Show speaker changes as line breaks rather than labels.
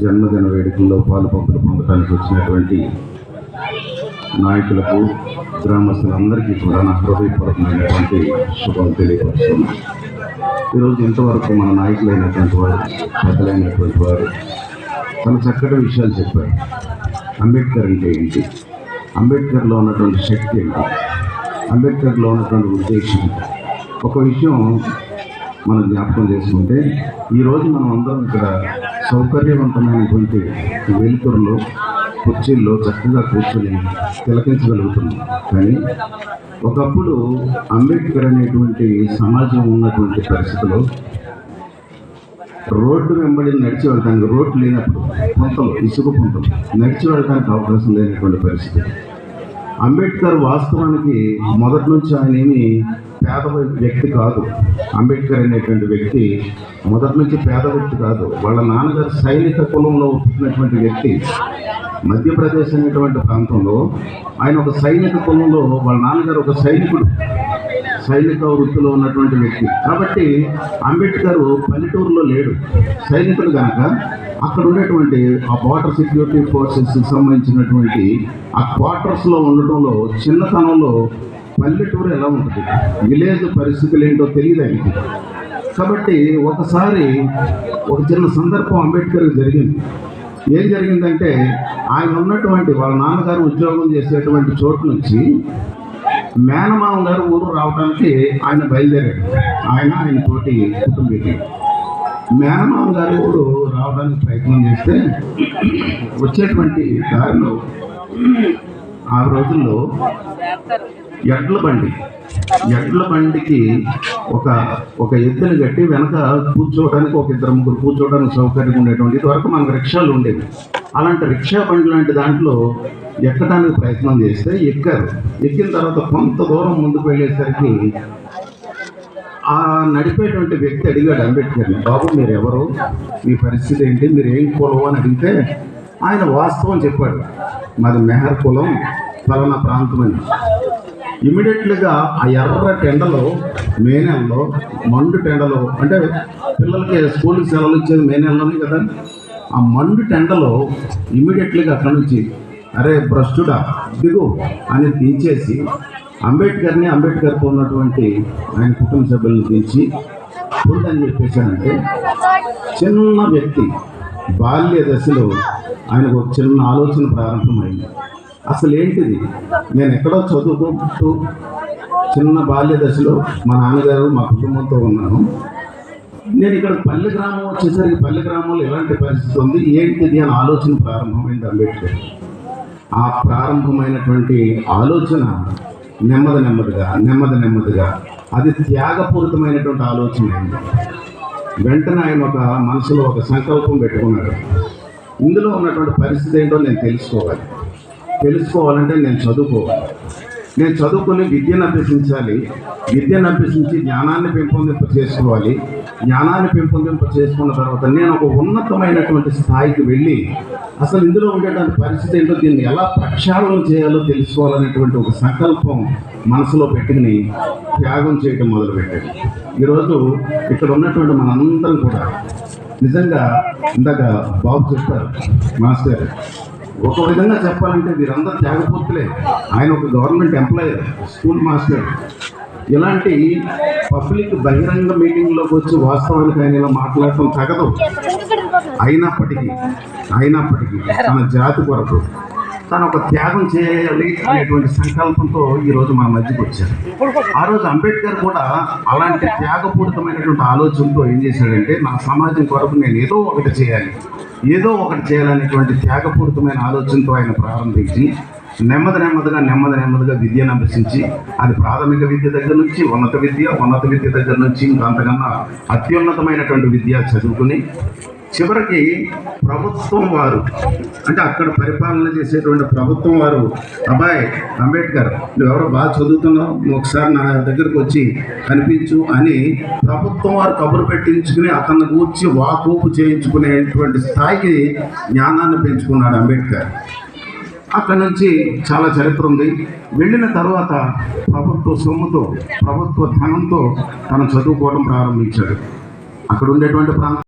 జన్మదిన వేడుకల్లో పాలు పంపులు పొందడానికి వచ్చినటువంటి నాయకులకు, గ్రామస్తులందరికీ కూడా నా హృదయపూర్వకమైనటువంటి శుభాలు తెలియపరుస్తున్నాను. ఈరోజు ఇంతవరకు మన నాయకులైనటువంటి వారు, పెద్దలైనటువంటి వారు చాలా చక్కటి విషయాలు చెప్పారు. అంబేద్కర్ అంటే ఏంటి, అంబేద్కర్లో ఉన్నటువంటి శక్తి ఏంటి, అంబేద్కర్లో ఉన్నటువంటి ఉద్దేశం. ఒక విషయం మనం జ్ఞాపకం చేసుకుంటే, ఈరోజు మనం అందరం ఇక్కడ సౌకర్యవంతమైనటువంటి వెలుతురులో, కుర్చీల్లో చక్కగా కూర్చొని తిలకించగలుగుతున్నాం. కానీ ఒకప్పుడు అంబేద్కర్ అనేటువంటి సమాజం ఉన్నటువంటి పరిస్థితుల్లో రోడ్డు వెంబడి నడిచి వెళ్ళడానికి, రోడ్డు లేనప్పుడు పుంతలు, ఇసుక పుంతలు, నడిచి వెళ్ళడానికి అవకాశం లేనటువంటి పరిస్థితి. అంబేద్కర్ వాస్తవానికి మొదటి నుంచి ఆయన ఏమి పేద వ్యక్తి కాదు. అంబేద్కర్ అనేటువంటి వ్యక్తి మొదటి నుంచి పేద వ్యక్తి కాదు. వాళ్ళ నాన్నగారు సైనిక కులంలో పుట్టినటువంటి వ్యక్తి. మధ్యప్రదేశ్ అనేటువంటి ప్రాంతంలో ఆయన ఒక సైనిక కులంలో, వాళ్ళ నాన్నగారు ఒక సైనికుడు, సైనిక వృత్తిలో ఉన్నటువంటి వ్యక్తి. కాబట్టి అంబేద్కర్ పల్లెటూరులో లేడు, సైనికుడు కనుక అక్కడ ఉండేటువంటి ఆ బార్డర్ సెక్యూరిటీ ఫోర్సెస్ సంబంధించినటువంటి ఆ క్వార్టర్స్లో ఉండటంలో, చిన్నతనంలో పల్లెటూరు ఎలా ఉంటుంది, విలేజ్ పరిస్థితులు ఏంటో తెలియదు ఆయనకి. కాబట్టి ఒకసారి ఒక చిన్న సందర్భం అంబేద్కర్కి జరిగింది. ఏం జరిగిందంటే, ఆయన ఉన్నటువంటి వాళ్ళ నాన్నగారు ఉద్యోగం చేసేటువంటి చోటు నుంచి మేనమామ గారు ఊరు రావడానికి ఆయన బయలుదేరాడు. ఆయన తోటి కుటుంబీకులు మేనమామ గారు ఊరు రావడానికి ప్రయత్నం చేస్తే, వచ్చేటువంటి దారిలో ఆ రోజుల్లో ఎడ్ల బండికి ఒక ఎద్దుని కట్టి వెనక కూర్చోవడానికి ఒక ఇద్దరు ముగ్గురు కూర్చోవడానికి సౌకర్యం ఉండేటువంటి, ఇదివరకు మనకు రిక్షాలు ఉండేవి. అలాంటి రిక్షా బండి లాంటి దాంట్లో ఎక్కడానికి ప్రయత్నం చేస్తే ఎక్కారు. ఎక్కిన తర్వాత కొంత దూరం ముందుకు వెళ్ళేసరికి ఆ నడిపేటువంటి వ్యక్తి అడిగాడు అంబేద్కర్ని, బాబు మీరు ఎవరు, మీ పరిస్థితి ఏంటి, మీరు ఏం కులం అని అడిగితే ఆయన వాస్తవం చెప్పాడు. మాది మెహర్ కులం, ఫలానా ప్రాంతమని. ఇమీడియట్లీగా ఆ ఎర్ర టెండలో, మే నెలలో మండు టెండలో, అంటే పిల్లలకి స్కూల్కి సెలవులు ఇచ్చేది మే నెలలోనే కదా, ఆ మండు టెండలో ఇమీడియట్లీగా అక్కడి నుంచి అరే భ్రష్టుడా దిగు అని దించేసి అంబేద్కర్తో ఉన్నటువంటి ఆయన కుటుంబ సభ్యులను దించి అని చెప్పేశానంటే, చిన్న వ్యక్తి బాల్య దశలో ఆయనకు ఒక చిన్న ఆలోచన ప్రారంభమైంది. అసలు ఏంటిది, నేను ఎక్కడో చదువుకుంటూ చిన్న బాల్య దశలో మా నాన్నగారు మా కుటుంబంతో ఉన్నాను, నేను ఇక్కడ పల్లె గ్రామం వచ్చేసరికి పల్లె గ్రామంలో ఎలాంటి పరిస్థితి ఉంది, ఏంటిది అని ఆలోచన ప్రారంభమైంది అంబేద్కర్. ఆ ప్రారంభమైనటువంటి ఆలోచన నెమ్మదిగా అది త్యాగపూరితమైనటువంటి ఆలోచన అయింది. వెంటనే ఆయన ఒక మనసులో ఒక సంకల్పం పెట్టుకున్నాడు, ఇందులో ఉన్నటువంటి పరిస్థితి ఏంటో నేను తెలుసుకోవాలంటే నేను చదువుకొని విద్యను అభ్యసించాలి, విద్యను అభ్యసించి జ్ఞానాన్ని చేసుకోవాలి, జ్ఞానాన్ని చేసుకున్న తర్వాత నేను ఒక ఉన్నతమైనటువంటి స్థాయికి వెళ్ళి అసలు ఇందులో ఉండేటువంటి పరిస్థితి ఏంటో, దీన్ని ఎలా ప్రక్షాళన చేయాలో తెలుసుకోవాలనేటువంటి ఒక సంకల్పం మనసులో పెట్టుకుని త్యాగం చేయడం మొదలుపెట్టాడు. ఈరోజు ఇక్కడ ఉన్నటువంటి మనందరం కూడా నిజంగా ఇందాక బాబు చెప్పారు మాస్టర్, ఒక విధంగా చెప్పాలంటే వీరందరూ త్యాగపూర్తులే. ఆయన ఒక గవర్నమెంట్ ఎంప్లాయర్, స్కూల్ మాస్టర్. ఇలాంటి పబ్లిక్ బహిరంగ మీటింగ్లోకి వచ్చి వాస్తవానికి ఆయన ఇలా మాట్లాడటం తగదు. అయినప్పటికీ తన జాతి కొరకు తను ఒక త్యాగం చేయాలి అనేటువంటి సంకల్పంతో ఈరోజు మన మధ్యకి వచ్చారు. ఆ రోజు అంబేద్కర్ కూడా అలాంటి త్యాగపూరితమైనటువంటి ఆలోచనతో ఏం చేశాడంటే, నా సమాజం కొరకు నేను ఏదో ఒకటి చేయాలనేటువంటి త్యాగపూరితమైన ఆలోచనతో ఆయన ప్రారంభించి నెమ్మదిగా విద్యను అభ్యసించి, అది ప్రాథమిక విద్య దగ్గర నుంచి ఉన్నత విద్య దగ్గర నుంచి ఇంకా అంతకన్నా అత్యున్నతమైనటువంటి విద్య చదువుకుని చివరికి ప్రభుత్వం వారు, అంటే అక్కడ పరిపాలన చేసేటువంటి ప్రభుత్వం వారు, అబ్బాయి అంబేద్కర్ నువ్వెవరో బాగా చదువుతున్నావు, నువ్వు ఒకసారి నా దగ్గరకు వచ్చి కనిపించు అని ప్రభుత్వం వారు కబురు పెట్టించుకుని అతన్ని కూర్చి వాకూపు చేయించుకునేటువంటి స్థాయికి జ్ఞానాన్ని పెంచుకున్నాడు అంబేద్కర్. అక్కడి నుంచి చాలా చరిత్ర ఉంది. వెళ్ళిన తర్వాత ప్రభుత్వ సొమ్ముతో, ప్రభుత్వ ధనంతో తను చదువుకోవడం ప్రారంభించాడు. అక్కడ ఉండేటువంటి ప్రాంతం